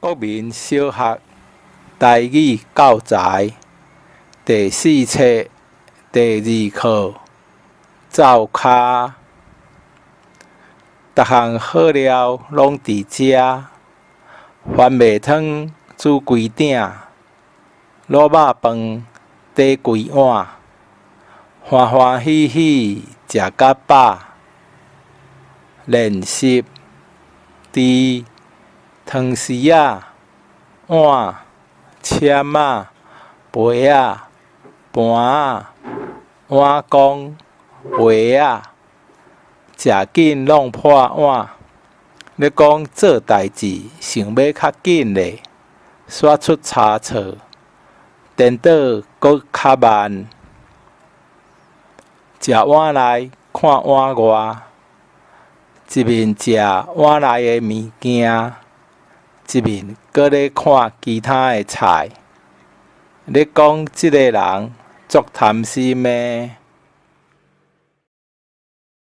国民小学台语教材第4册第2课灶骹。逐项好料拢伫遮，番麦汤煮规鼎，卤肉饭底规碗，欢欢喜喜食甲饱。练习伫汤匙仔、碗、签仔、杯仔、盘仔、碗公、鞋仔，食紧弄破碗。你讲做代志想要较紧咧，煞出差错，颠倒搁较慢。食碗内看碗外，一面食碗内的物件，一面搁咧看其他的菜。你讲即个人足贪心的。